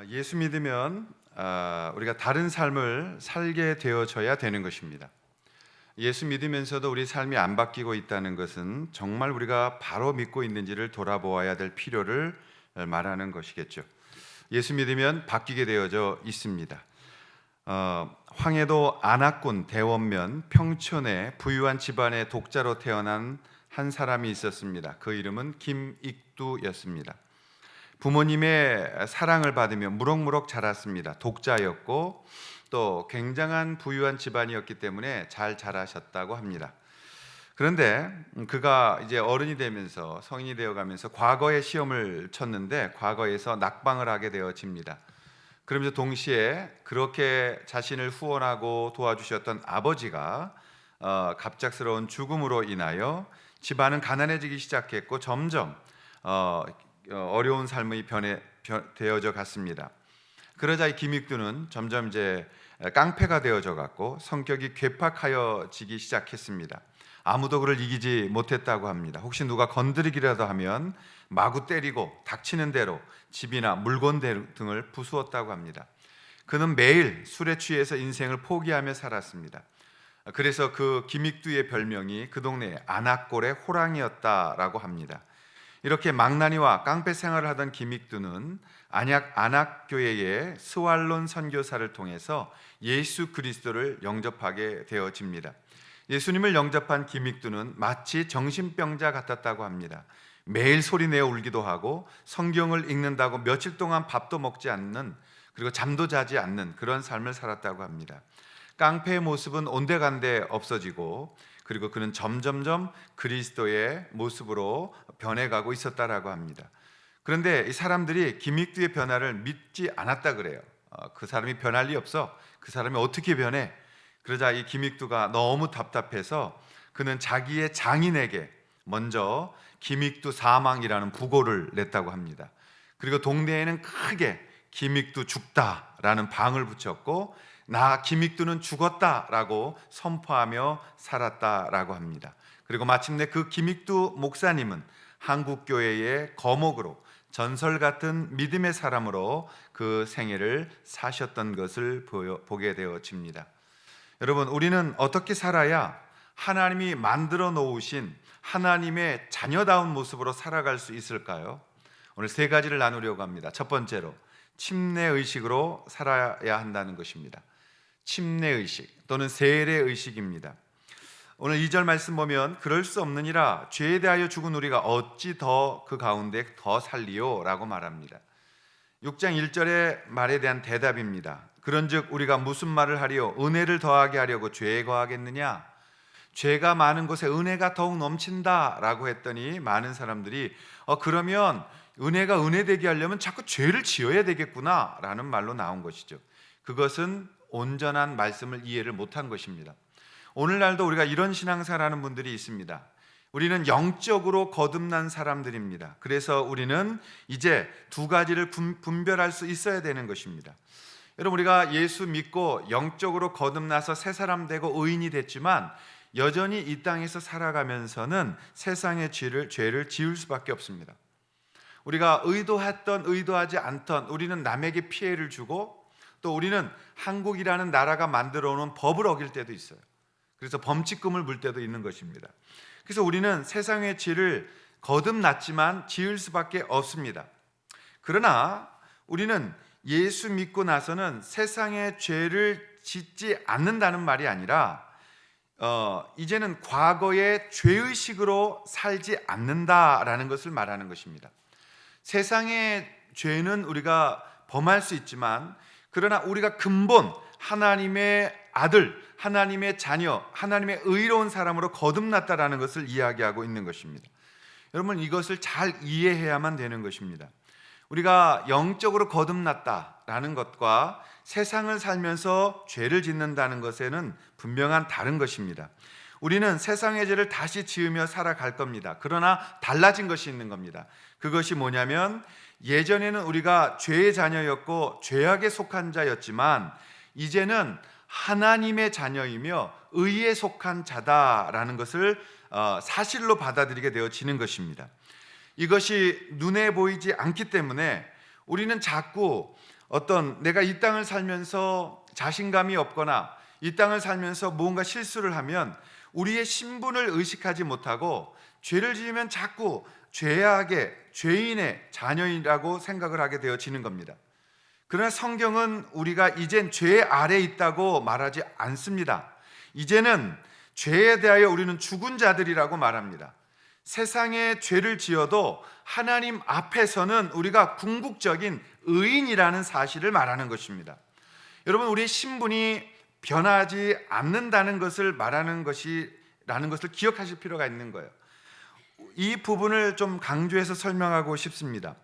예수 믿으면 우리가 다른 삶을 살게 되어져야 되는 것입니다. 예수 믿으면서도 우리 삶이 안 바뀌고 있다는 것은 정말 우리가 바로 믿고 있는지를 돌아보아야 될 필요를 말하는 것이겠죠. 예수 믿으면 바뀌게 되어져 있습니다. 황해도 안악군 대원면 평촌의 부유한 집안의 독자로 태어난 한 사람이 있었습니다. 그 이름은 김익두였습니다. 부모님의 사랑을 받으며 무럭무럭 자랐습니다. 독자였고 또 굉장한 부유한 집안이었기 때문에 잘 자라셨다고 합니다. 그런데 그가 이제 어른이 되면서 성인이 되어가면서 과거에 시험을 쳤는데 과거에서 낙방을 하게 되어집니다. 그러면서 동시에 그렇게 자신을 후원하고 도와주셨던 아버지가 갑작스러운 죽음으로 인하여 집안은 가난해지기 시작했고 점점 어려운 삶이 되어져 갔습니다. 그러자 이 김익두는 점점 이제 깡패가 되어져 갔고 성격이 괴팍하여지기 시작했습니다. 아무도 그를 이기지 못했다고 합니다. 혹시 누가 건드리기라도 하면 마구 때리고 닥치는 대로 집이나 물건 등을 부수었다고 합니다. 그는 매일 술에 취해서 인생을 포기하며 살았습니다. 그래서 그 김익두의 별명이 그 동네의 안악골의 호랑이였다라고 합니다. 이렇게 망나니와 깡패 생활을 하던 김익두는 안악교회의 스왈론 선교사를 통해서 예수 그리스도를 영접하게 되어집니다. 예수님을 영접한 김익두는 마치 정신병자 같았다고 합니다. 매일 소리내어 울기도 하고 성경을 읽는다고 며칠 동안 밥도 먹지 않는, 그리고 잠도 자지 않는 그런 삶을 살았다고 합니다. 깡패의 모습은 온데간데 없어지고, 그리고 그는 점점점 그리스도의 모습으로 변해가고 있었다라고 합니다. 그런데 이 사람들이 김익두의 변화를 믿지 않았다 그래요. 그 사람이 변할 리 없어. 그 사람이 어떻게 변해? 그러자 이 김익두가 너무 답답해서 그는 자기의 장인에게 먼저 김익두 사망이라는 부고를 냈다고 합니다. 그리고 동네에는 크게 김익두 죽다라는 방을 붙였고, 나 김익두는 죽었다라고 선포하며 살았다라고 합니다. 그리고 마침내 그 김익두 목사님은 한국교회의 거목으로 전설 같은 믿음의 사람으로 그 생애를 사셨던 것을 보게 되어집니다. 여러분, 우리는 어떻게 살아야 하나님이 만들어 놓으신 하나님의 자녀다운 모습으로 살아갈 수 있을까요? 오늘 세 가지를 나누려고 합니다. 첫 번째로 침례의식으로 살아야 한다는 것입니다. 침례의식 또는 세례의식입니다. 오늘 2절 말씀 보면 그럴 수 없느니라 죄에 대하여 죽은 우리가 어찌 더 그 가운데 더 살리요? 라고 말합니다. 6장 1절의 말에 대한 대답입니다. 그런즉 우리가 무슨 말을 하리요? 은혜를 더하게 하려고 죄에 거하겠느냐? 죄가 많은 곳에 은혜가 더욱 넘친다 라고 했더니 많은 사람들이 그러면 은혜가 은혜되게 하려면 자꾸 죄를 지어야 되겠구나 라는 말로 나온 것이죠. 그것은 온전한 말씀을 이해를 못한 것입니다. 오늘날도 우리가 이런 신앙생활하는 분들이 있습니다. 우리는 영적으로 거듭난 사람들입니다. 그래서 우리는 이제 두 가지를 분별할 수 있어야 되는 것입니다. 여러분, 우리가 예수 믿고 영적으로 거듭나서 새 사람 되고 의인이 됐지만 여전히 이 땅에서 살아가면서는 세상의 죄를 지을 수밖에 없습니다. 우리가 의도했던 의도하지 않던 우리는 남에게 피해를 주고, 또 우리는 한국이라는 나라가 만들어 놓은 법을 어길 때도 있어요. 그래서 범칙금을 물 때도 있는 것입니다. 그래서 우리는 세상의 죄를 거듭났지만 지을 수밖에 없습니다. 그러나 우리는 예수 믿고 나서는 세상의 죄를 짓지 않는다는 말이 아니라 이제는 과거의 죄의식으로 살지 않는다라는 것을 말하는 것입니다. 세상의 죄는 우리가 범할 수 있지만, 그러나 우리가 근본 하나님의 아들, 하나님의 자녀, 하나님의 의로운 사람으로 거듭났다라는 것을 이야기하고 있는 것입니다. 여러분, 이것을 잘 이해해야만 되는 것입니다. 우리가 영적으로 거듭났다라는 것과 세상을 살면서 죄를 짓는다는 것에는 분명한 다른 것입니다. 우리는 세상의 죄를 다시 지으며 살아갈 겁니다. 그러나 달라진 것이 있는 겁니다. 그것이 뭐냐면, 예전에는 우리가 죄의 자녀였고 죄악에 속한 자였지만 이제는 하나님의 자녀이며 의에 속한 자다라는 것을 사실로 받아들이게 되어지는 것입니다. 이것이 눈에 보이지 않기 때문에 우리는 자꾸 어떤 내가 이 땅을 살면서 자신감이 없거나 이 땅을 살면서 무언가 실수를 하면 우리의 신분을 의식하지 못하고 죄를 지으면 자꾸 죄악의 죄인의 자녀이라고 생각을 하게 되어지는 겁니다. 그러나 성경은 우리가 이젠 죄 아래에 있다고 말하지 않습니다. 이제는 죄에 대하여 우리는 죽은 자들이라고 말합니다. 세상에 죄를 지어도 하나님 앞에서는 우리가 궁극적인 의인이라는 사실을 말하는 것입니다. 여러분, 우리의 신분이 변하지 않는다는 것을 말하는 것이라는 것을 기억하실 필요가 있는 거예요. 이 부분을 좀 강조해서 설명하고 싶습니다.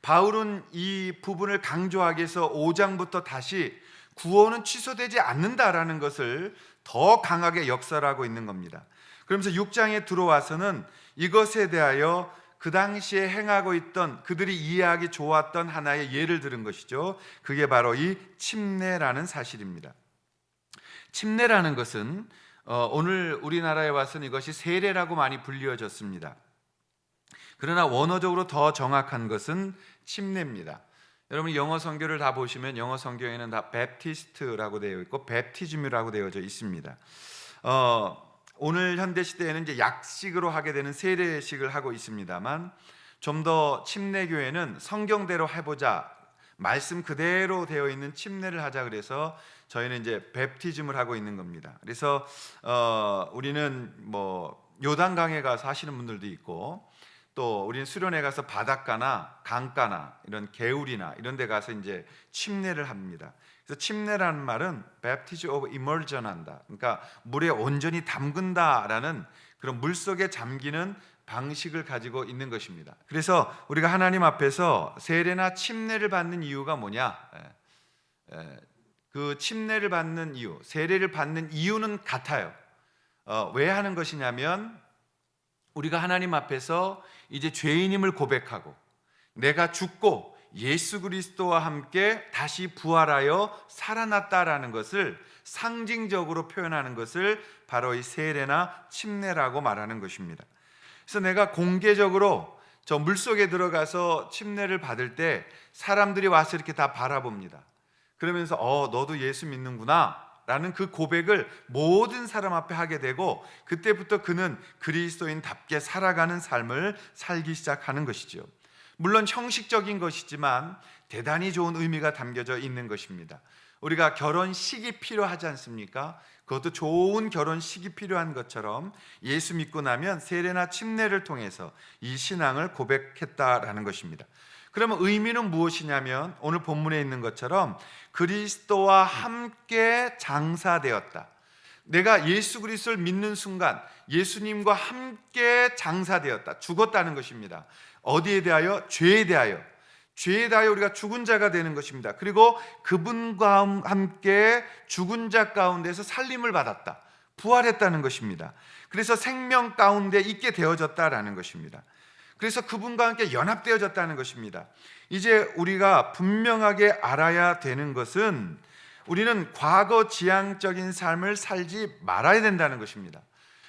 바울은 이 부분을 강조하기 위해서 5장부터 다시 구원은 취소되지 않는다라는 것을 더 강하게 역설하고 있는 겁니다. 그러면서 6장에 들어와서는 이것에 대하여 그 당시에 행하고 있던 그들이 이해하기 좋았던 하나의 예를 들은 것이죠. 그게 바로 이 침례라는 사실입니다. 침례라는 것은 오늘 우리나라에 와서는 이것이 세례라고 많이 불리워졌습니다. 그러나 원어적으로 더 정확한 것은 침례입니다. 여러분 영어 성경을 다 보시면 영어 성경에는 다 베프티스트라고 되어 있고 베프티즘이라고 되어져 있습니다. 오늘 현대 시대에는 이제 약식으로 하게 되는 세례식을 하고 있습니다만 좀 더 침례교회는 성경대로 해보자, 말씀 그대로 되어 있는 침례를 하자 그래서 저희는 이제 베프티즘을 하고 있는 겁니다. 그래서 우리는 뭐 요단강에 가서 하시는 분들도 있고 또 우리는 수련회 가서 바닷가나 강가나 이런 개울이나 이런 데 가서 이제 침례를 합니다. 그래서 침례라는 말은 baptism of immersion 한다. 그러니까 물에 온전히 담근다라는 그런 물 속에 잠기는 방식을 가지고 있는 것입니다. 그래서 우리가 하나님 앞에서 세례나 침례를 받는 이유가 뭐냐? 그 침례를 받는 이유, 세례를 받는 이유는 같아요. 왜 하는 것이냐면 우리가 하나님 앞에서 이제 죄인임을 고백하고 내가 죽고 예수 그리스도와 함께 다시 부활하여 살아났다라는 것을 상징적으로 표현하는 것을 바로 이 세례나 침례라고 말하는 것입니다. 그래서 내가 공개적으로 저 물속에 들어가서 침례를 받을 때 사람들이 와서 이렇게 다 바라봅니다. 그러면서 너도 예수 믿는구나 라는 그 고백을 모든 사람 앞에 하게 되고 그때부터 그는 그리스도인답게 살아가는 삶을 살기 시작하는 것이죠. 물론 형식적인 것이지만 대단히 좋은 의미가 담겨져 있는 것입니다. 우리가 결혼식이 필요하지 않습니까? 그것도 좋은 결혼식이 필요한 것처럼 예수 믿고 나면 세례나 침례를 통해서 이 신앙을 고백했다라는 것입니다. 그러면 의미는 무엇이냐면 오늘 본문에 있는 것처럼 그리스도와 함께 장사되었다. 내가 예수 그리스도를 믿는 순간 예수님과 함께 장사되었다. 죽었다는 것입니다. 어디에 대하여? 죄에 대하여. 죄에 대하여 우리가 죽은 자가 되는 것입니다. 그리고 그분과 함께 죽은 자 가운데서 살림을 받았다. 부활했다는 것입니다. 그래서 생명 가운데 있게 되어졌다라는 것입니다. 그래서 그분과 함께 연합되어졌다는 것입니다. 이제 우리가 분명하게 알아야 되는 것은 우리는 과거 지향적인 삶을 살지 말아야 된다는 것입니다.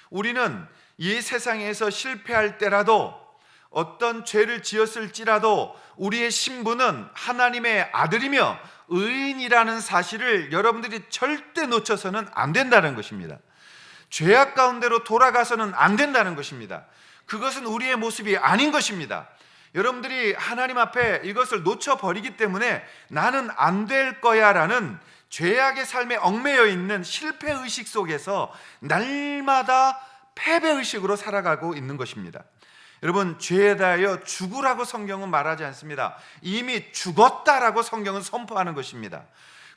우리는 이 세상에서 실패할 때라도 어떤 죄를 지었을지라도 우리의 신분은 하나님의 아들이며 의인이라는 사실을 여러분들이 절대 놓쳐서는 안 된다는 것입니다. 죄악 가운데로 돌아가서는 안 된다는 것입니다. 그것은 우리의 모습이 아닌 것입니다. 여러분들이 하나님 앞에 이것을 놓쳐버리기 때문에 나는 안 될 거야 라는 죄악의 삶에 얽매여 있는 실패의식 속에서 날마다 패배의식으로 살아가고 있는 것입니다. 여러분, 죄에 대하여 죽으라고 성경은 말하지 않습니다. 이미 죽었다라고 성경은 선포하는 것입니다.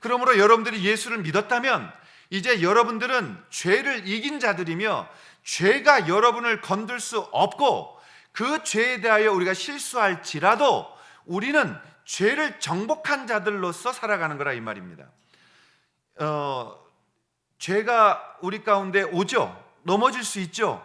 그러므로 여러분들이 예수를 믿었다면 이제 여러분들은 죄를 이긴 자들이며 죄가 여러분을 건들 수 없고 그 죄에 대하여 우리가 실수할지라도 우리는 죄를 정복한 자들로서 살아가는 거라 이 말입니다. 죄가 우리 가운데 오죠. 넘어질 수 있죠.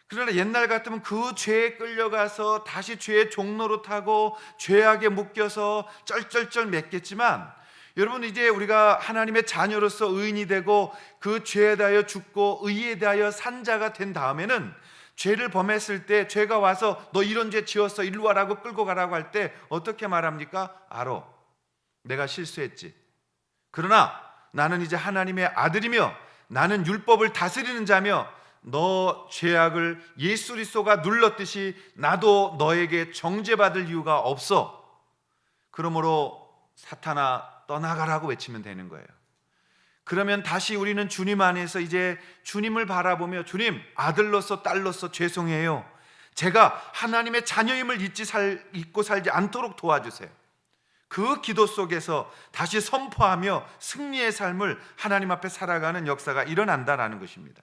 그러나 옛날 같으면 그 죄에 끌려가서 다시 죄의 종로로 타고 죄악에 묶여서 쩔쩔쩔 맺겠지만 여러분, 이제 우리가 하나님의 자녀로서 의인이 되고 그 죄에 대하여 죽고 의에 대하여 산 자가 된 다음에는 죄를 범했을 때 죄가 와서 너 이런 죄 지었어 일로 와라고 끌고 가라고 할 때 어떻게 말합니까? 알아. 내가 실수했지. 그러나 나는 이제 하나님의 아들이며 나는 율법을 다스리는 자며 너 죄악을 예수 그리스도가 눌렀듯이 나도 너에게 정죄받을 이유가 없어. 그러므로 사탄아 떠나가라고 외치면 되는 거예요. 그러면 다시 우리는 주님 안에서 이제 주님을 바라보며 주님, 아들로서 딸로서 죄송해요. 제가 하나님의 자녀임을 잊고 살지 않도록 도와주세요. 그 기도 속에서 다시 선포하며 승리의 삶을 하나님 앞에 살아가는 역사가 일어난다라는 것입니다.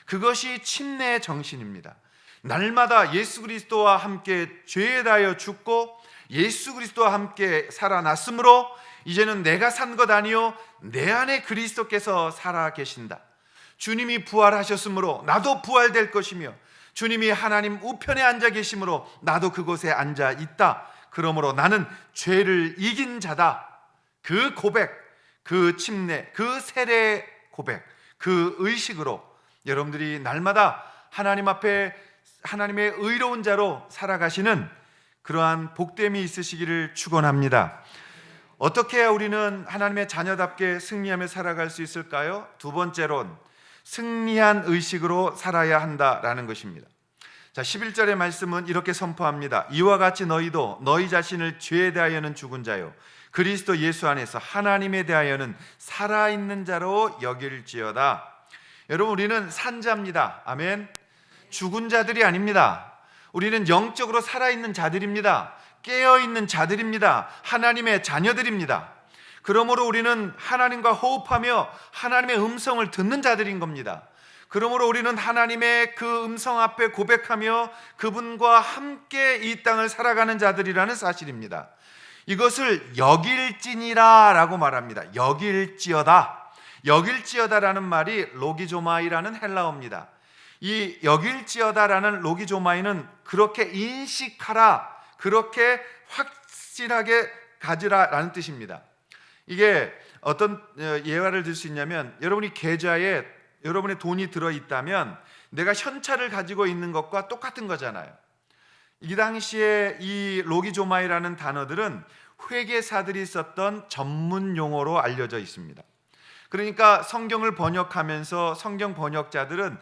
그것이 침례의 정신입니다. 날마다 예수 그리스도와 함께 죄에 대하여 죽고 예수 그리스도와 함께 살아났으므로 이제는 내가 산 것 아니요 내 안에 그리스도께서 살아 계신다. 주님이 부활하셨으므로 나도 부활될 것이며 주님이 하나님 우편에 앉아 계심으로 나도 그곳에 앉아 있다. 그러므로 나는 죄를 이긴 자다. 그 고백, 그 침례, 그 세례 고백, 그 의식으로 여러분들이 날마다 하나님 앞에 하나님의 의로운 자로 살아가시는 그러한 복됨이 있으시기를 축원합니다. 어떻게 해야 우리는 하나님의 자녀답게 승리하며 살아갈 수 있을까요? 두 번째론 승리한 의식으로 살아야 한다라는 것입니다. 자, 11절의 말씀은 이렇게 선포합니다. 이와 같이 너희도 너희 자신을 죄에 대하여는 죽은 자요 그리스도 예수 안에서 하나님에 대하여는 살아있는 자로 여길지어다. 여러분, 우리는 산자입니다. 아멘. 죽은 자들이 아닙니다. 우리는 영적으로 살아있는 자들입니다. 깨어있는 자들입니다. 하나님의 자녀들입니다. 그러므로 우리는 하나님과 호흡하며 하나님의 음성을 듣는 자들인 겁니다. 그러므로 우리는 하나님의 그 음성 앞에 고백하며 그분과 함께 이 땅을 살아가는 자들이라는 사실입니다. 이것을 여길지니라 라고 말합니다. 여길지어다. 여길지어다라는 말이 로기조마이라는 헬라어입니다. 이 여길지어다라는 로기조마이는 그렇게 인식하라, 그렇게 확실하게 가지라라는 뜻입니다. 이게 어떤 예화를 들 수 있냐면, 여러분이 계좌에 여러분의 돈이 들어있다면 내가 현찰을 가지고 있는 것과 똑같은 거잖아요. 이 당시에 이 로기조마이라는 단어들은 회계사들이 썼던 전문 용어로 알려져 있습니다. 그러니까 성경을 번역하면서 성경 번역자들은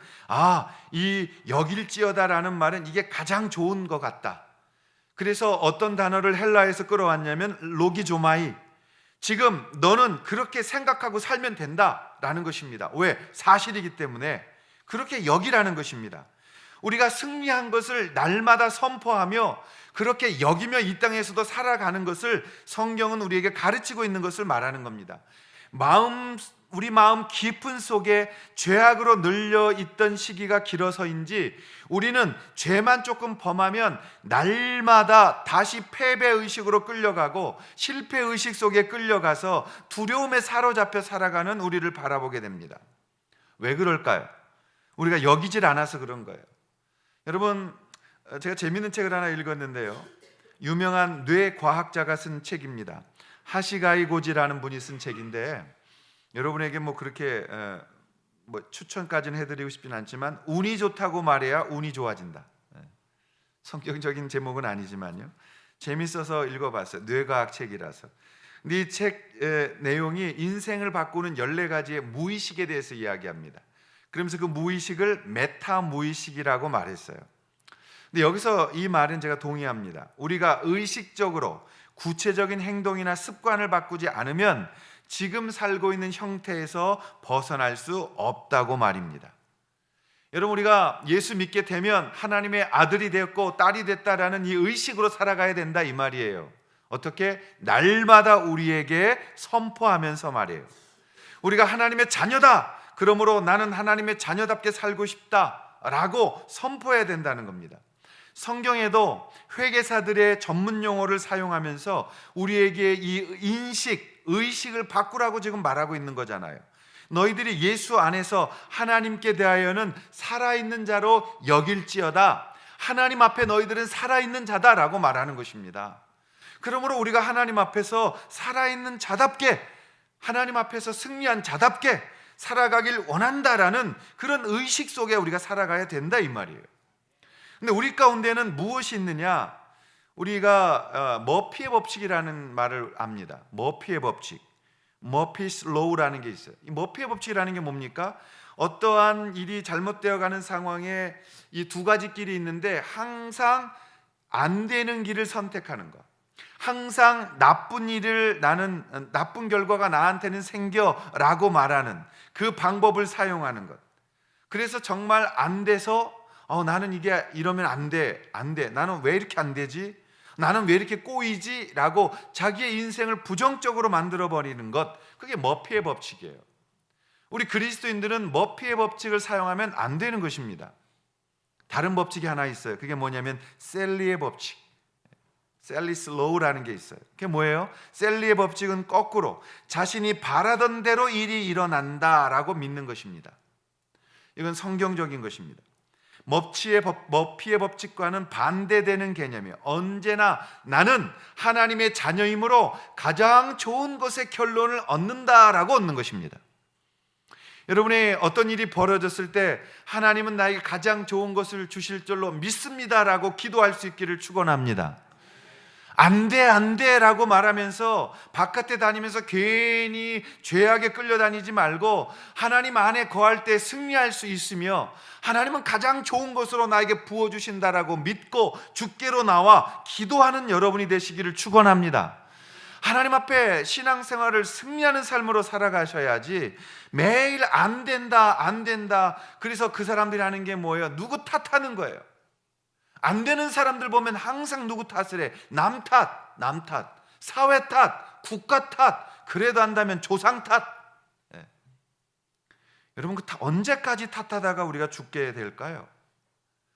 이 여길지어다라는 말은 이게 가장 좋은 것 같다. 그래서 어떤 단어를 헬라에서 끌어왔냐면 로기조마이, 지금 너는 그렇게 생각하고 살면 된다라는 것입니다. 왜? 사실이기 때문에 그렇게 여기라는 것입니다. 우리가 승리한 것을 날마다 선포하며 그렇게 여기며 이 땅에서도 살아가는 것을 성경은 우리에게 가르치고 있는 것을 말하는 겁니다. 우리 마음 깊은 속에 죄악으로 눌려 있던 시기가 길어서인지 우리는 죄만 조금 범하면 날마다 다시 패배의식으로 끌려가고 실패의식 속에 끌려가서 두려움에 사로잡혀 살아가는 우리를 바라보게 됩니다. 왜 그럴까요? 우리가 여기질 않아서 그런 거예요. 여러분, 제가 재미있는 책을 하나 읽었는데요, 유명한 뇌과학자가 쓴 책입니다. 하시가이고지라는 분이 쓴 책인데, 여러분에게 그렇게 추천까지는 해드리고 싶진 않지만 운이 좋다고 말해야 운이 좋아진다. 성경적인 제목은 아니지만요, 재밌어서 읽어봤어요. 뇌과학 책이라서. 근데 이 책 내용이 인생을 바꾸는 14가지의 무의식에 대해서 이야기합니다. 그러면서 그 무의식을 메타 무의식이라고 말했어요. 근데 여기서 이 말은 제가 동의합니다. 우리가 의식적으로 구체적인 행동이나 습관을 바꾸지 않으면 지금 살고 있는 형태에서 벗어날 수 없다고 말입니다. 여러분, 우리가 예수 믿게 되면 하나님의 아들이 되었고 딸이 됐다라는 이 의식으로 살아가야 된다, 이 말이에요. 어떻게? 날마다 우리에게 선포하면서 말이에요. 우리가 하나님의 자녀다, 그러므로 나는 하나님의 자녀답게 살고 싶다라고 선포해야 된다는 겁니다. 성경에도 회계사들의 전문 용어를 사용하면서 우리에게 이 인식, 의식을 바꾸라고 지금 말하고 있는 거잖아요. 너희들이 예수 안에서 하나님께 대하여는 살아있는 자로 여길지어다. 하나님 앞에 너희들은 살아있는 자다라고 말하는 것입니다. 그러므로 우리가 하나님 앞에서 살아있는 자답게, 하나님 앞에서 승리한 자답게 살아가길 원한다라는 그런 의식 속에 우리가 살아가야 된다, 이 말이에요. 근데 우리 가운데는 무엇이 있느냐? 우리가 머피의 법칙이라는 말을 압니다. 머피의 법칙, 머피스 로우라는 게 있어요. 이 머피의 법칙이라는 게 뭡니까? 어떠한 일이 잘못되어 가는 상황에 이 두 가지 길이 있는데 항상 안 되는 길을 선택하는 것. 항상 나쁜 결과가 나한테는 생겨라고 말하는 그 방법을 사용하는 것. 그래서 정말 안 돼서 나는 이게 이러면 안 돼. 나는 왜 이렇게 안 되지? 나는 왜 이렇게 꼬이지? 라고 자기의 인생을 부정적으로 만들어 버리는 것. 그게 머피의 법칙이에요. 우리 그리스도인들은 머피의 법칙을 사용하면 안 되는 것입니다. 다른 법칙이 하나 있어요. 그게 뭐냐면 셀리의 법칙, 셀리스 로우라는 게 있어요. 그게 뭐예요? 셀리의 법칙은 거꾸로 자신이 바라던 대로 일이 일어난다라고 믿는 것입니다. 이건 성경적인 것입니다. 머피의 법칙과는 반대되는 개념이에요. 언제나 나는 하나님의 자녀이므로 가장 좋은 것의 결론을 얻는다라고 얻는 것입니다. 여러분의 어떤 일이 벌어졌을 때 하나님은 나에게 가장 좋은 것을 주실 줄로 믿습니다라고 기도할 수 있기를 축원합니다. 안 돼 라고 말하면서 바깥에 다니면서 괜히 죄악에 끌려다니지 말고 하나님 안에 거할 때 승리할 수 있으며 하나님은 가장 좋은 것으로 나에게 부어주신다라고 믿고 주께로 나와 기도하는 여러분이 되시기를 축원합니다. 하나님 앞에 신앙생활을 승리하는 삶으로 살아가셔야지 매일 안 된다 그래서 그 사람들이 하는 게 뭐예요? 누구 탓하는 거예요. 안 되는 사람들 보면 항상 누구 탓을 해. 남 탓, 사회 탓, 국가 탓, 그래도 한다면 조상 탓. 여러분 언제까지 탓하다가 우리가 죽게 될까요?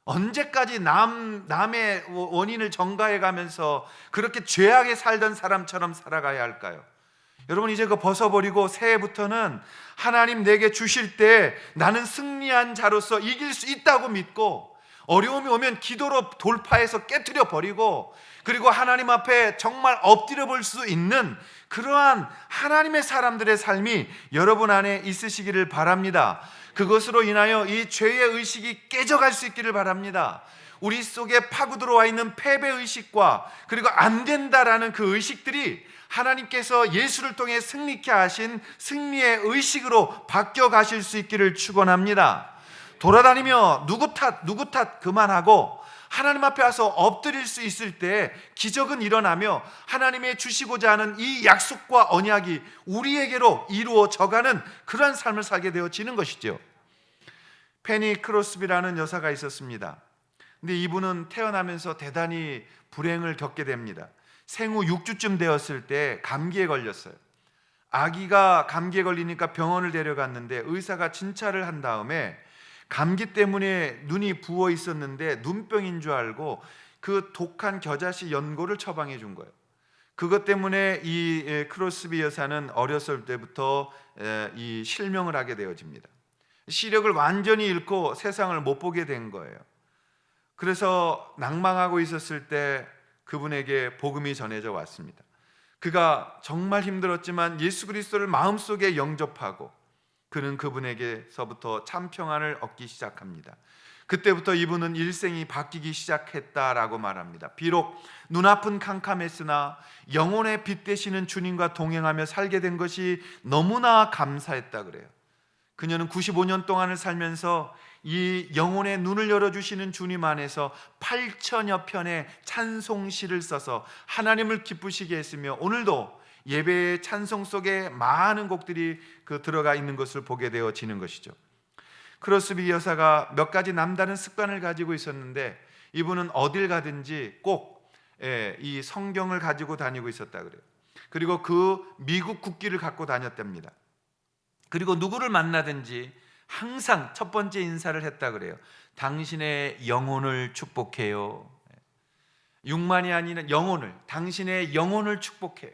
언제까지 남의 원인을 전가해 가면서 그렇게 죄악에 살던 사람처럼 살아가야 할까요? 여러분 이제 그거 벗어버리고 새해부터는 하나님 내게 주실 때 나는 승리한 자로서 이길 수 있다고 믿고 어려움이 오면 기도로 돌파해서 깨트려 버리고 그리고 하나님 앞에 정말 엎드려 볼 수 있는 그러한 하나님의 사람들의 삶이 여러분 안에 있으시기를 바랍니다. 그것으로 인하여 이 죄의 의식이 깨져갈 수 있기를 바랍니다. 우리 속에 파고 들어와 있는 패배의식과 그리고 안 된다라는 그 의식들이 하나님께서 예수를 통해 승리케 하신 승리의 의식으로 바뀌어 가실 수 있기를 축원합니다. 돌아다니며 누구 탓 그만하고 하나님 앞에 와서 엎드릴 수 있을 때 기적은 일어나며 하나님의 주시고자 하는 이 약속과 언약이 우리에게로 이루어져가는 그러한 삶을 살게 되어지는 것이죠. 페니 크로스비라는 여사가 있었습니다. 근데 이분은 태어나면서 대단히 불행을 겪게 됩니다. 생후 6주쯤 되었을 때 감기에 걸렸어요. 아기가 감기에 걸리니까 병원을 데려갔는데 의사가 진찰을 한 다음에 감기 때문에 눈이 부어 있었는데 눈병인 줄 알고 그 독한 겨자씨 연고를 처방해 준 거예요. 그것 때문에 이 크로스비 여사는 어렸을 때부터 이 실명을 하게 되어집니다. 시력을 완전히 잃고 세상을 못 보게 된 거예요. 그래서 낭망하고 있었을 때 그분에게 복음이 전해져 왔습니다. 그가 정말 힘들었지만 예수 그리스도를 마음속에 영접하고 그는 그분에게서부터 참 평안을 얻기 시작합니다. 그때부터 이분은 일생이 바뀌기 시작했다라고 말합니다. 비록 눈앞은 캄캄했으나 영혼의 빛 되시는 주님과 동행하며 살게 된 것이 너무나 감사했다 그래요. 그녀는 95년 동안을 살면서 이 영혼의 눈을 열어주시는 주님 안에서 8천여 편의 찬송시를 써서 하나님을 기쁘시게 했으며 오늘도 예배의 찬송 속에 많은 곡들이 들어가 있는 것을 보게 되어지는 것이죠. 크로스비 여사가 몇 가지 남다른 습관을 가지고 있었는데 이분은 어딜 가든지 꼭 이 성경을 가지고 다니고 있었다 그래요. 그리고 그 미국 국기를 갖고 다녔답니다. 그리고 누구를 만나든지 항상 첫 번째 인사를 했다 그래요. 당신의 영혼을 축복해요. 육만이 아니라 당신의 영혼을 축복해요.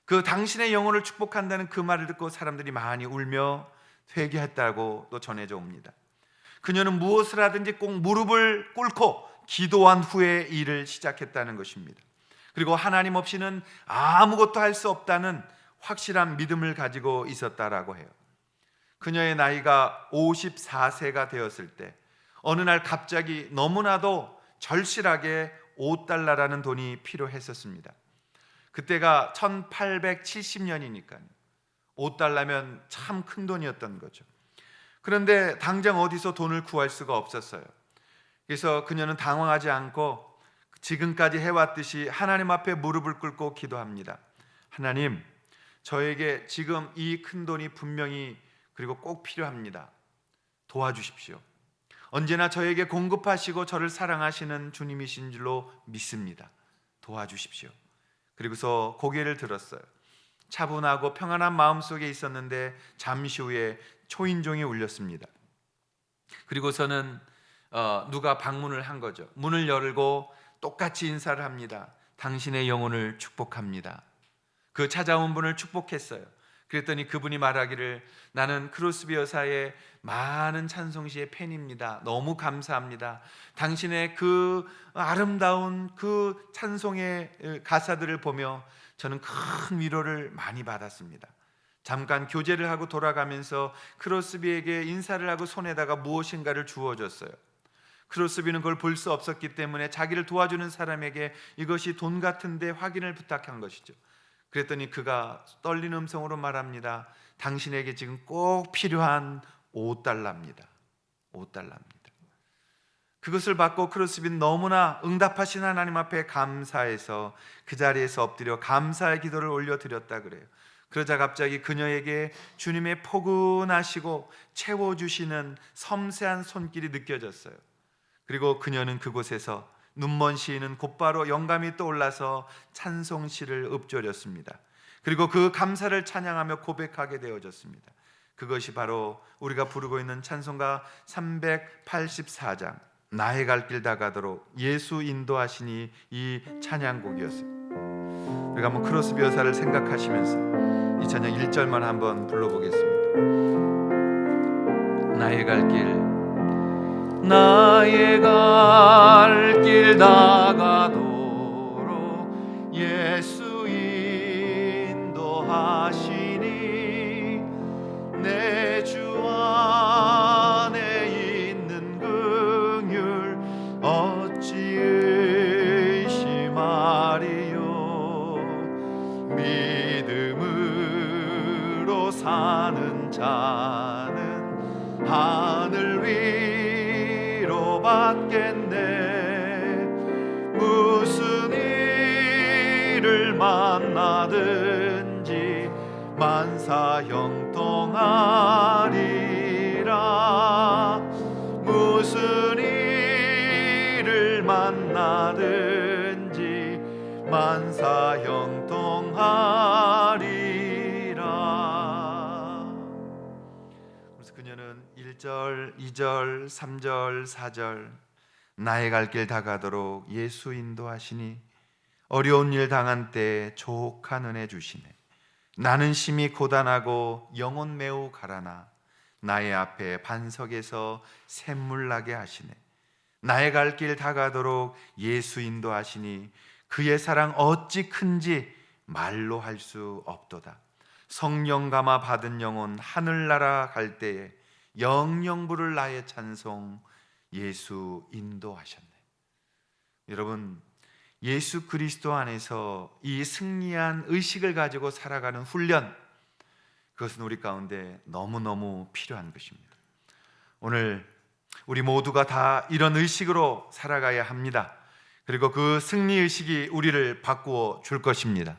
그 당신의 영혼을 축복한다는 그 말을 듣고 사람들이 많이 울며 회개했다고 또 전해져 옵니다. 그녀는 무엇을 하든지 꼭 무릎을 꿇고 기도한 후에 일을 시작했다는 것입니다. 그리고 하나님 없이는 아무것도 할 수 없다는 확실한 믿음을 가지고 있었다라고 해요. 그녀의 나이가 54세가 되었을 때 어느 날 갑자기 너무나도 절실하게 5달러라는 돈이 필요했었습니다. 그때가 1870년이니까요. 5달러면 참 큰 돈이었던 거죠. 그런데 당장 어디서 돈을 구할 수가 없었어요. 그래서 그녀는 당황하지 않고 지금까지 해왔듯이 하나님 앞에 무릎을 꿇고 기도합니다. 하나님, 저에게 지금 이 큰 돈이 분명히 그리고 꼭 필요합니다. 도와주십시오. 언제나 저에게 공급하시고 저를 사랑하시는 주님이신 줄로 믿습니다. 도와주십시오. 그리고서 고개를 들었어요. 차분하고 평안한 마음속에 있었는데 잠시 후에 초인종이 울렸습니다. 그리고서는 누가 방문을 한 거죠. 문을 열고 똑같이 인사를 합니다. 당신의 영혼을 축복합니다. 그 찾아온 분을 축복했어요. 그랬더니 그분이 말하기를, 나는 크로스비 여사의 많은 찬송시의 팬입니다. 너무 감사합니다. 당신의 그 아름다운 그 찬송의 가사들을 보며 저는 큰 위로를 많이 받았습니다. 잠깐 교제를 하고 돌아가면서 크로스비에게 인사를 하고 손에다가 무엇인가를 주어줬어요. 크로스비는 그걸 볼 수 없었기 때문에 자기를 도와주는 사람에게 이것이 돈 같은데 확인을 부탁한 것이죠. 그랬더니 그가 떨리는 음성으로 말합니다. 당신에게 지금 꼭 필요한 5달러입니다. 5달러입니다. 그것을 받고 크로스비는 너무나 응답하신 하나님 앞에 감사해서 그 자리에서 엎드려 감사의 기도를 올려드렸다 그래요. 그러자 갑자기 그녀에게 주님의 포근하시고 채워주시는 섬세한 손길이 느껴졌어요. 그리고 그녀는 그곳에서 눈먼 시인은 곧바로 영감이 떠올라서 찬송시를 읊조렸습니다. 그리고 그 감사를 찬양하며 고백하게 되어졌습니다. 그것이 바로 우리가 부르고 있는 찬송가 384장 나의 갈 길 다가도록 예수 인도하시니 이 찬양곡이었습니다. 우리가 한번 크로스비 여사를 생각하시면서 이 찬양 1절만 한번 불러보겠습니다. 나의 갈 길 다가도록 예수 인도하시니 내 주 안에 있는 긍휼 어찌 의심하리요. 믿음으로 사는 자는 하늘 위로 받겠네. 무슨 일을 만나든지 만사 형통하리라. 무슨 일을 만나든지 만사 형통하리라. 그래서 그녀는 1절, 2절, 3절, 4절 나의 갈 길 다가도록 예수 인도하시니 어려운 일 당한 때 족한 은혜 주시네. 나는 심히 고단하고 영혼 매우 가라나 나의 앞에 반석에서 샘물 나게 하시네. 나의 갈 길 다가도록 예수 인도하시니 그의 사랑 어찌 큰지 말로 할 수 없도다. 성령 감화 받은 영혼 하늘나라 갈 때에 영영 부를 나의 찬송 예수 인도하셨네. 여러분, 예수 그리스도 안에서 이 승리한 의식을 가지고 살아가는 훈련, 그것은 우리 가운데 너무너무 필요한 것입니다. 오늘 우리 모두가 다 이런 의식으로 살아가야 합니다. 그리고 그 승리의식이 우리를 바꾸어 줄 것입니다.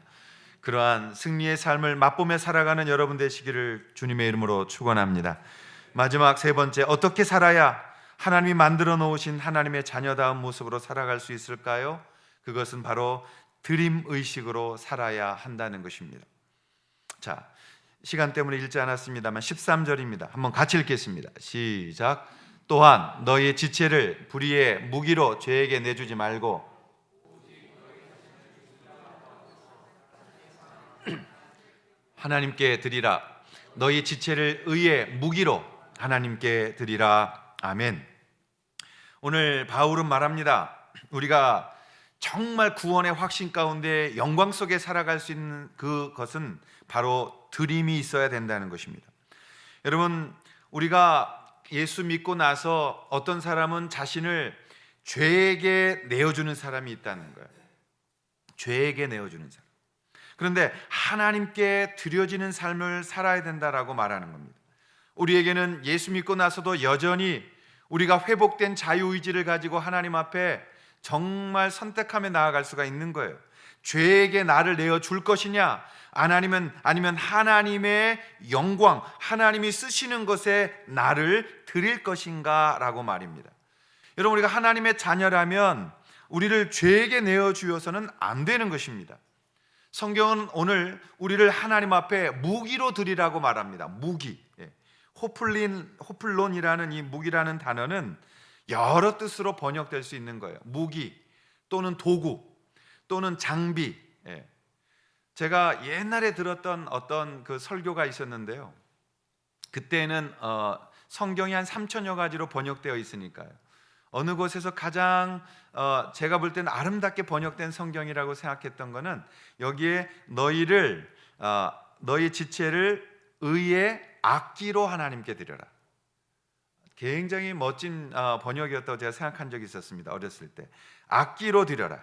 그러한 승리의 삶을 맛보며 살아가는 여러분 되시기를 주님의 이름으로 축원합니다. 마지막 세 번째, 어떻게 살아야 하나님이 만들어 놓으신 하나님의 자녀다운 모습으로 살아갈 수 있을까요? 그것은 바로 드림의식으로 살아야 한다는 것입니다. 자, 시간 때문에 읽지 않았습니다만 13절입니다. 한번 같이 읽겠습니다. 시작. 또한 너희의 지체를 불의의 무기로 죄에게 내주지 말고 하나님께 드리라. 너희 지체를 의의 무기로 하나님께 드리라. 아멘. 오늘 바울은 말합니다. 우리가 정말 구원의 확신 가운데 영광 속에 살아갈 수 있는 그것은 바로 드림이 있어야 된다는 것입니다. 여러분, 우리가 예수 믿고 나서 어떤 사람은 자신을 죄에게 내어주는 사람이 있다는 거예요. 죄에게 내어주는 사람. 그런데 하나님께 드려지는 삶을 살아야 된다라고 말하는 겁니다. 우리에게는 예수 믿고 나서도 여전히 우리가 회복된 자유의지를 가지고 하나님 앞에 정말 선택하며 나아갈 수가 있는 거예요. 죄에게 나를 내어줄 것이냐, 아니면 하나님의 영광, 하나님이 쓰시는 것에 나를 드릴 것인가 라고 말입니다. 여러분, 우리가 하나님의 자녀라면 우리를 죄에게 내어주어서는 안 되는 것입니다. 성경은 오늘 우리를 하나님 앞에 무기로 드리라고 말합니다. 무기. 호플론이라는 이 무기라는 단어는 여러 뜻으로 번역될 수 있는 거예요. 무기 또는 도구 또는 장비. 제가 옛날에 들었던 어떤 그 설교가 있었는데요. 그때는 성경이 한 3,000여 가지로 번역되어 있으니까요. 어느 곳에서 가장 제가 볼 때는 아름답게 번역된 성경이라고 생각했던 것은 여기에 너희의 지체를 의의 악기로 하나님께 드려라. 굉장히 멋진 번역이었다고 제가 생각한 적이 있었습니다. 어렸을 때. 악기로 드려라.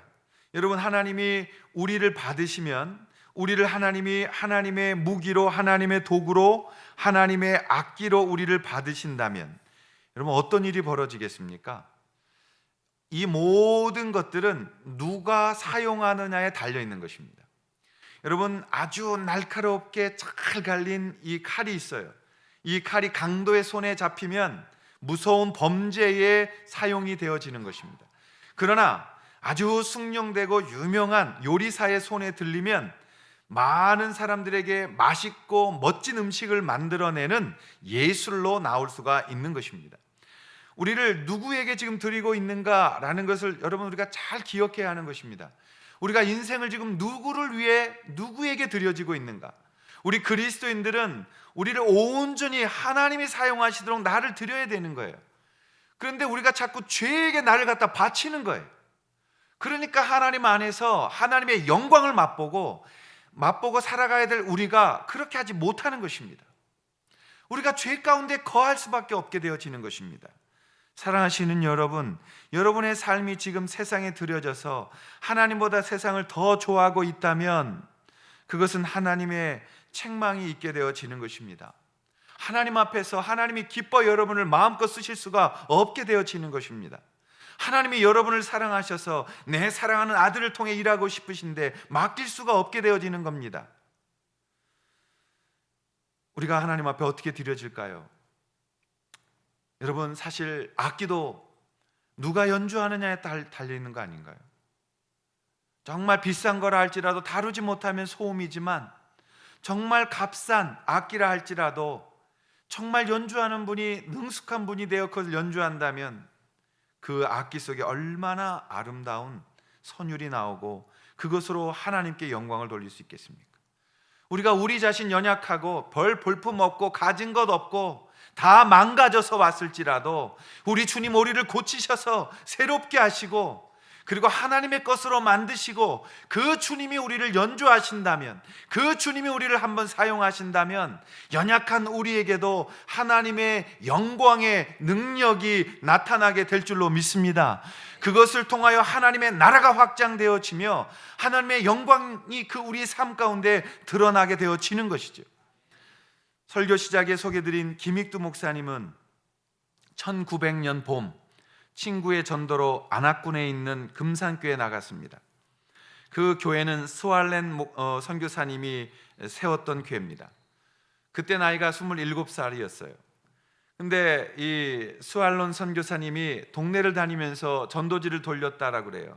여러분, 하나님이 우리를 받으시면 우리를 하나님이 하나님의 무기로, 하나님의 도구로, 하나님의 악기로 우리를 받으신다면 여러분, 어떤 일이 벌어지겠습니까? 이 모든 것들은 누가 사용하느냐에 달려 있는 것입니다. 여러분, 아주 날카롭게 잘 갈린 이 칼이 있어요. 이 칼이 강도의 손에 잡히면 무서운 범죄에 사용이 되어지는 것입니다. 그러나 아주 숭늉되고 유명한 요리사의 손에 들리면 많은 사람들에게 맛있고 멋진 음식을 만들어내는 예술로 나올 수가 있는 것입니다. 우리를 누구에게 지금 드리고 있는가라는 것을 여러분, 우리가 잘 기억해야 하는 것입니다. 우리가 인생을 지금 누구를 위해 누구에게 드려지고 있는가? 우리 그리스도인들은 우리를 온전히 하나님이 사용하시도록 나를 드려야 되는 거예요. 그런데 우리가 자꾸 죄에게 나를 갖다 바치는 거예요. 그러니까 하나님 안에서 하나님의 영광을 맛보고 살아가야 될 우리가 그렇게 하지 못하는 것입니다. 우리가 죄 가운데 거할 수밖에 없게 되어지는 것입니다. 사랑하시는 여러분, 여러분의 삶이 지금 세상에 드려져서 하나님보다 세상을 더 좋아하고 있다면 그것은 하나님의 책망이 있게 되어지는 것입니다. 하나님 앞에서 하나님이 기뻐 여러분을 마음껏 쓰실 수가 없게 되어지는 것입니다. 하나님이 여러분을 사랑하셔서 내 사랑하는 아들을 통해 일하고 싶으신데 맡길 수가 없게 되어지는 겁니다. 우리가 하나님 앞에 어떻게 드려질까요? 여러분, 사실 악기도 누가 연주하느냐에 달려 있는 거 아닌가요? 정말 비싼 거라 할지라도 다루지 못하면 소음이지만 정말 값싼 악기라 할지라도 정말 연주하는 분이 능숙한 분이 되어 그것을 연주한다면 그 악기 속에 얼마나 아름다운 선율이 나오고 그것으로 하나님께 영광을 돌릴 수 있겠습니까? 우리가 우리 자신 연약하고 별 볼품 없고 가진 것 없고 다 망가져서 왔을지라도 우리 주님 우리를 고치셔서 새롭게 하시고 그리고 하나님의 것으로 만드시고 그 주님이 우리를 연주하신다면, 그 주님이 우리를 한번 사용하신다면 연약한 우리에게도 하나님의 영광의 능력이 나타나게 될 줄로 믿습니다. 그것을 통하여 하나님의 나라가 확장되어지며 하나님의 영광이 그 우리의 삶 가운데 드러나게 되어지는 것이죠. 설교 시작에 소개드린 김익두 목사님은 1900년 봄 친구의 전도로 안악군에 있는 금산교에 나갔습니다. 그 교회는 스왈렌 선교사님이 세웠던 교회입니다. 그때 나이가 27살이었어요. 근데 이 스왈론 선교사님이 동네를 다니면서 전도지를 돌렸다라고 그래요.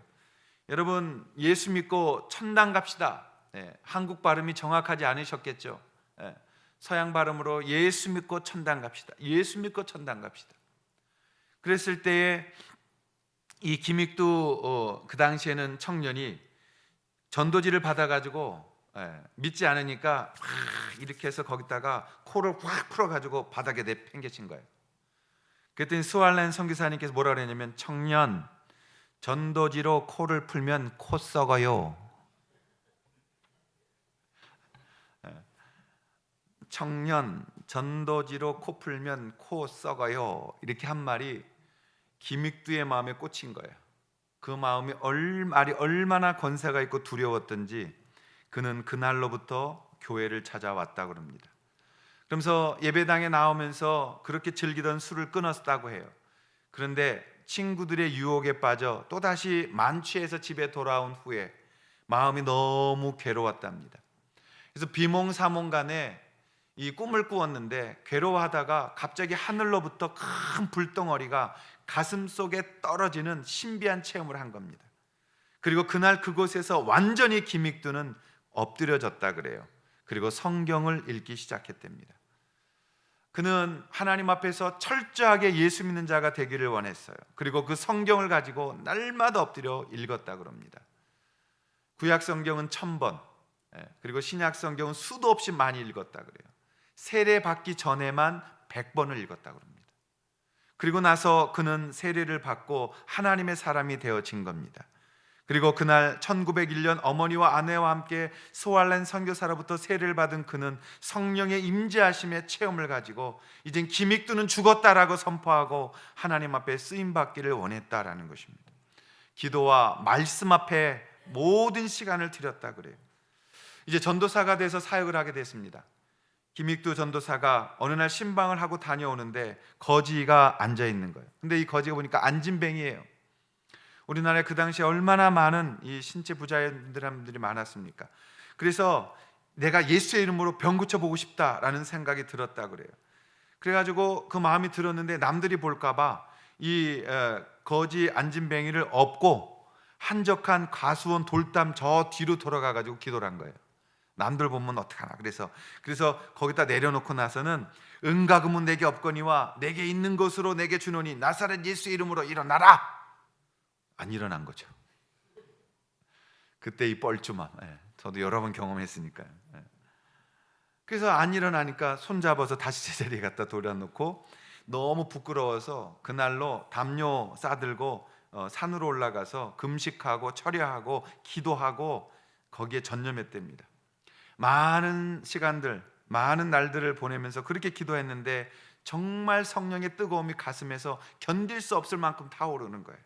여러분, 예수 믿고 천당 갑시다. 한국 발음이 정확하지 않으셨겠죠. 서양 발음으로 예수 믿고 천당 갑시다. 예수 믿고 천당 갑시다. 그랬을 때에 이 김익두 그 당시에는 청년이 전도지를 받아가지고 믿지 않으니까 이렇게 해서 거기다가 코를 확 풀어가지고 바닥에 내팽개친 거예요. 그랬더니 스왈렌 선교사님께서 뭐라 그랬냐면, 청년, 전도지로 코를 풀면 코 썩어요. 청년, 전도지로 코 풀면 코 썩어요. 이렇게 한 말이 김익두의 마음에 꽂힌 거예요. 그 마음이 말이 얼마나 권세가 있고 두려웠던지 그는 그날로부터 교회를 찾아왔다고 그럽니다. 그러면서 예배당에 나오면서 그렇게 즐기던 술을 끊었다고 해요. 그런데 친구들의 유혹에 빠져 또다시 만취해서 집에 돌아온 후에 마음이 너무 괴로웠답니다. 그래서 비몽사몽간에 이 꿈을 꾸었는데 괴로워하다가 갑자기 하늘로부터 큰 불덩어리가 가슴 속에 떨어지는 신비한 체험을 한 겁니다. 그리고 그날 그곳에서 완전히 김익두는 엎드려졌다 그래요. 그리고 성경을 읽기 시작했답니다. 그는 하나님 앞에서 철저하게 예수 믿는 자가 되기를 원했어요. 그리고 그 성경을 가지고 날마다 엎드려 읽었다 그럽니다. 구약 성경은 1000번, 그리고 신약 성경은 수도 없이 많이 읽었다 그래요. 세례 받기 전에만 100번을 읽었다 그럽니다. 그리고 나서 그는 세례를 받고 하나님의 사람이 되어진 겁니다. 그리고 그날 1901년 어머니와 아내와 함께 소알렌 선교사로부터 세례를 받은 그는 성령의 임재하심의 체험을 가지고 이젠 김익두는 죽었다라고 선포하고 하나님 앞에 쓰임 받기를 원했다라는 것입니다. 기도와 말씀 앞에 모든 시간을 들였다 그래요. 이제 전도사가 돼서 사역을 하게 됐습니다. 김익두 전도사가 어느 날 신방을 하고 다녀오는데 거지가 앉아 있는 거예요. 근데 이 거지가 보니까 안진뱅이에요. 우리나라에 그 당시에 얼마나 많은 이 신체 부자들이 많았습니까? 그래서 내가 예수의 이름으로 병 고쳐보고 싶다라는 생각이 들었다 그래요. 그래가지고 그 마음이 들었는데 남들이 볼까봐 이 거지 안진뱅이를 업고 한적한 과수원 돌담 저 뒤로 돌아가가지고 기도를 한 거예요. 남들 보면 어떡하나. 그래서 거기다 내려놓고 나서는 은가금은 내게 없거니와 내게 있는 것으로 내게 주노니 나사렛 예수 이름으로 일어나라. 안 일어난 거죠. 그때 이 뻘쭘함, 저도 여러 번 경험했으니까요. 그래서 안 일어나니까 손잡아서 다시 제자리에 갖다 돌려놓고 너무 부끄러워서 그날로 담요 싸들고 산으로 올라가서 금식하고 철야하고 기도하고 거기에 전념했답니다. 많은 시간들, 많은 날들을 보내면서 그렇게 기도했는데 정말 성령의 뜨거움이 가슴에서 견딜 수 없을 만큼 타오르는 거예요.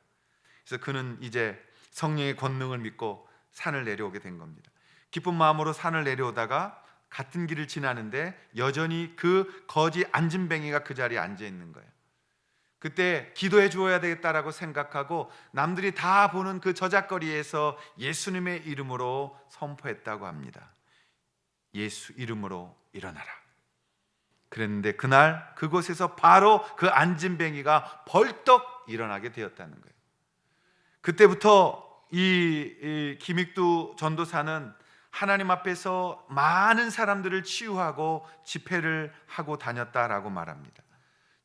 그래서 그는 이제 성령의 권능을 믿고 산을 내려오게 된 겁니다. 기쁜 마음으로 산을 내려오다가 같은 길을 지나는데 여전히 그 거지 안진뱅이가 그 자리에 앉아 있는 거예요. 그때 기도해 주어야 되겠다라고 생각하고 남들이 다 보는 그 저작거리에서 예수님의 이름으로 선포했다고 합니다. 예수 이름으로 일어나라. 그랬는데 그날 그곳에서 바로 그 안진뱅이가 벌떡 일어나게 되었다는 거예요. 그때부터 이 김익두 전도사는 하나님 앞에서 많은 사람들을 치유하고 집회를 하고 다녔다라고 말합니다.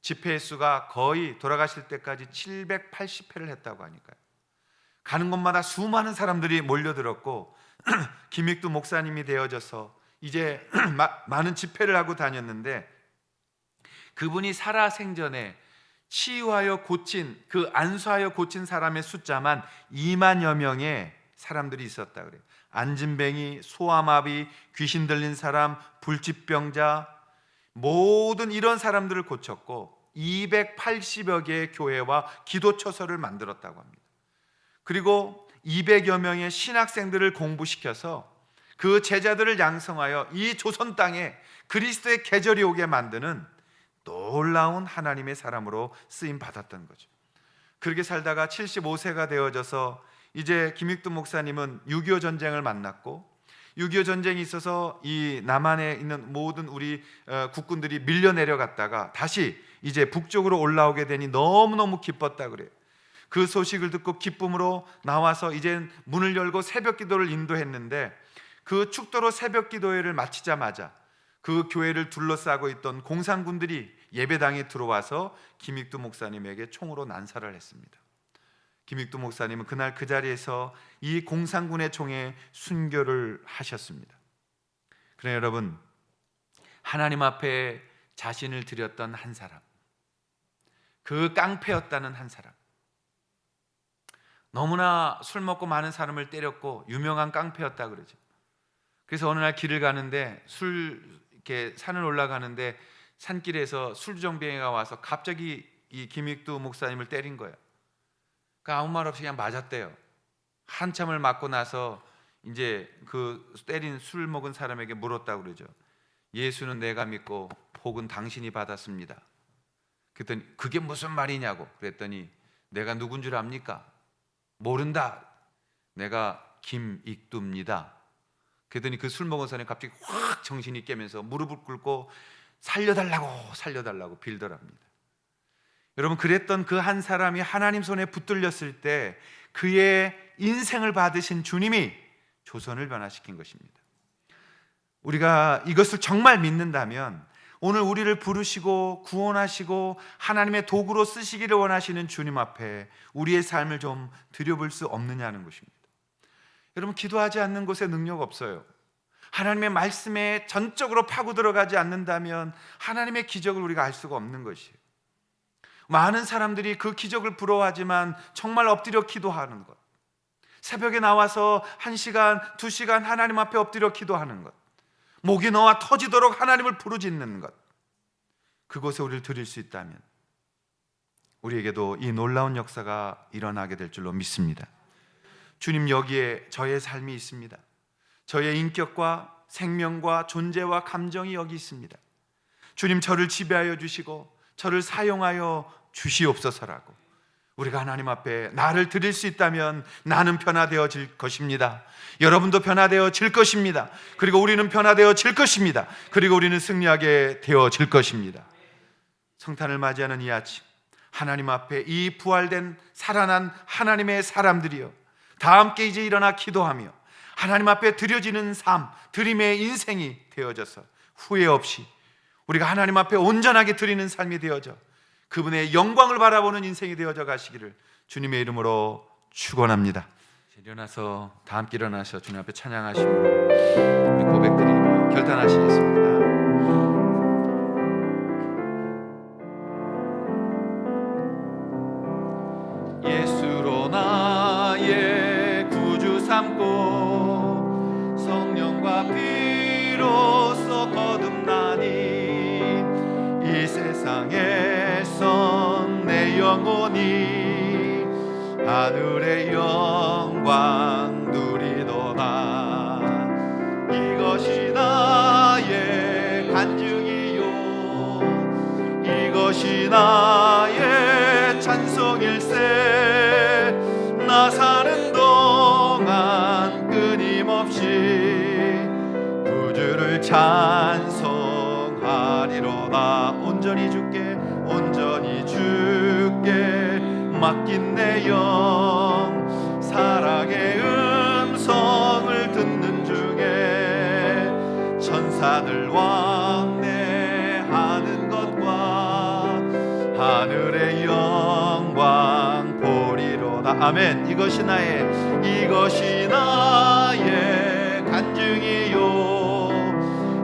집회 수가 거의 돌아가실 때까지 780회를 했다고 하니까요. 가는 곳마다 수많은 사람들이 몰려들었고 김익두 목사님이 되어져서 이제 많은 집회를 하고 다녔는데 그분이 살아생전에 치유하여 고친, 그 안수하여 고친 사람의 숫자만 2만여 명의 사람들이 있었다 그래요. 안진뱅이, 소아마비, 귀신 들린 사람, 불치병자, 모든 이런 사람들을 고쳤고 280여 개의 교회와 기도처소를 만들었다고 합니다. 그리고 200여 명의 신학생들을 공부시켜서 그 제자들을 양성하여 이 조선 땅에 그리스도의 계절이 오게 만드는 놀라운 하나님의 사람으로 쓰임 받았던 거죠. 그렇게 살다가 75세가 되어져서 이제 김익두 목사님은 6.25 전쟁을 만났고 6.25 전쟁이 있어서 이 남한에 있는 모든 우리 국군들이 밀려 내려갔다가 다시 이제 북쪽으로 올라오게 되니 너무너무 기뻤다 그래요. 그 소식을 듣고 기쁨으로 나와서 이제 문을 열고 새벽 기도를 인도했는데 그 축도로 새벽 기도회를 마치자마자 그 교회를 둘러싸고 있던 공산군들이 예배당에 들어와서 김익두 목사님에게 총으로 난사를 했습니다. 김익두 목사님은 그날 그 자리에서 이 공산군의 총에 순교를 하셨습니다. 그러나 여러분, 하나님 앞에 자신을 드렸던 한 사람, 그 깡패였다는 한 사람, 너무나 술 먹고 많은 사람을 때렸고 유명한 깡패였다 그러죠. 그래서 어느 날 길을 가는데 이렇게 산을 올라가는데 산길에서 술주정뱅이가 와서 갑자기 이 김익두 목사님을 때린 거예요. 그러니까 아무 말 없이 그냥 맞았대요. 한참을 맞고 나서 이제 그 때린 술 먹은 사람에게 물었다고 그러죠. 예수는 내가 믿고 복은 당신이 받았습니다. 그랬더니 그게 무슨 말이냐고 그랬더니 내가 누군 줄 압니까? 모른다. 내가 김익두입니다. 그랬더니 그 술 먹은 사람이 갑자기 확 정신이 깨면서 무릎을 꿇고 살려달라고 빌더랍니다. 여러분, 그랬던 그 한 사람이 하나님 손에 붙들렸을 때 그의 인생을 받으신 주님이 조선을 변화시킨 것입니다. 우리가 이것을 정말 믿는다면 오늘 우리를 부르시고 구원하시고 하나님의 도구로 쓰시기를 원하시는 주님 앞에 우리의 삶을 좀 드려볼 수 없느냐는 것입니다. 여러분, 기도하지 않는 곳에 능력 없어요. 하나님의 말씀에 전적으로 파고 들어가지 않는다면 하나님의 기적을 우리가 알 수가 없는 것이에요. 많은 사람들이 그 기적을 부러워하지만 정말 엎드려 기도하는 것, 새벽에 나와서 1시간, 2시간 하나님 앞에 엎드려 기도하는 것, 목이 놓아 터지도록 하나님을 부르짖는 것, 그곳에 우리를 드릴 수 있다면 우리에게도 이 놀라운 역사가 일어나게 될 줄로 믿습니다. 주님, 여기에 저의 삶이 있습니다. 저의 인격과 생명과 존재와 감정이 여기 있습니다. 주님, 저를 지배하여 주시고 저를 사용하여 주시옵소서라고 우리가 하나님 앞에 나를 드릴 수 있다면 나는 변화되어질 것입니다. 여러분도 변화되어질 것입니다. 그리고 우리는 변화되어질 것입니다. 그리고 우리는 승리하게 되어질 것입니다. 성탄을 맞이하는 이 아침, 하나님 앞에 이 부활된 살아난 하나님의 사람들이여 다 함께 이제 일어나 기도하며 하나님 앞에 드려지는 삶, 드림의 인생이 되어져서 후회 없이 우리가 하나님 앞에 온전하게 드리는 삶이 되어져 그분의 영광을 바라보는 인생이 되어져 가시기를 주님의 이름으로 축원합니다. 일어나서 다 함께 일어나서 주님 앞에 찬양하시고 고백드리며 결단하시겠습니다. 예수로 나의 구주 삼고 성령과 피로써 거듭나니 이 세상에서 내 영혼이 하늘의 영광 누리도다. 이것이 나의 간증이요 이것이 나의 찬송일세. 나 사는 동안 끊임없이 구주를 찬송하리로다. 온전히 주께 맡긴 내 영 사랑의 음성을 듣는 중에 천사들 왕래하는 것과 하늘의 영광 보리로다. 아멘. 이것이 나의 간증이요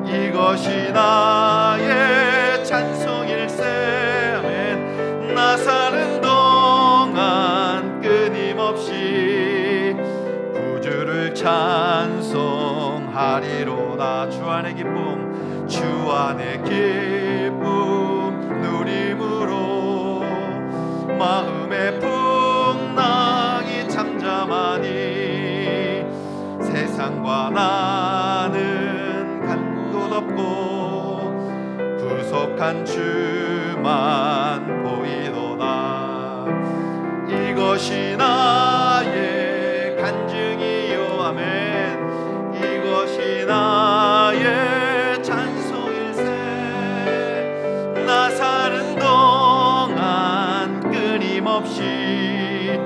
이것이 나의 찬송일세. 아멘. 나 사는 동안 끊임없이 구주를 찬송하리로다. 주 안의 기쁨 누림으로 마음의 풍랑이 잠잠하니 세상과 나는 간 곳 없고 구속한 주만 보이도다. 이것이 나의 간증이요 아멘. 이것이 나의 찬송일세. 나 사는 동안 끊임없이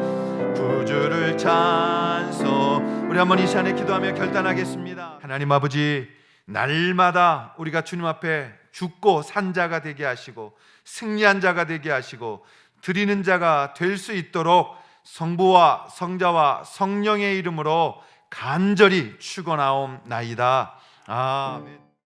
구주를 찬송. 우리 한번 이 시간에 기도하며 결단하겠습니다. 하나님 아버지, 날마다 우리가 주님 앞에 죽고 산 자가 되게 하시고 승리한 자가 되게 하시고 드리는 자가 될 수 있도록 성부와 성자와 성령의 이름으로 간절히 축원하옵나이다. 아멘.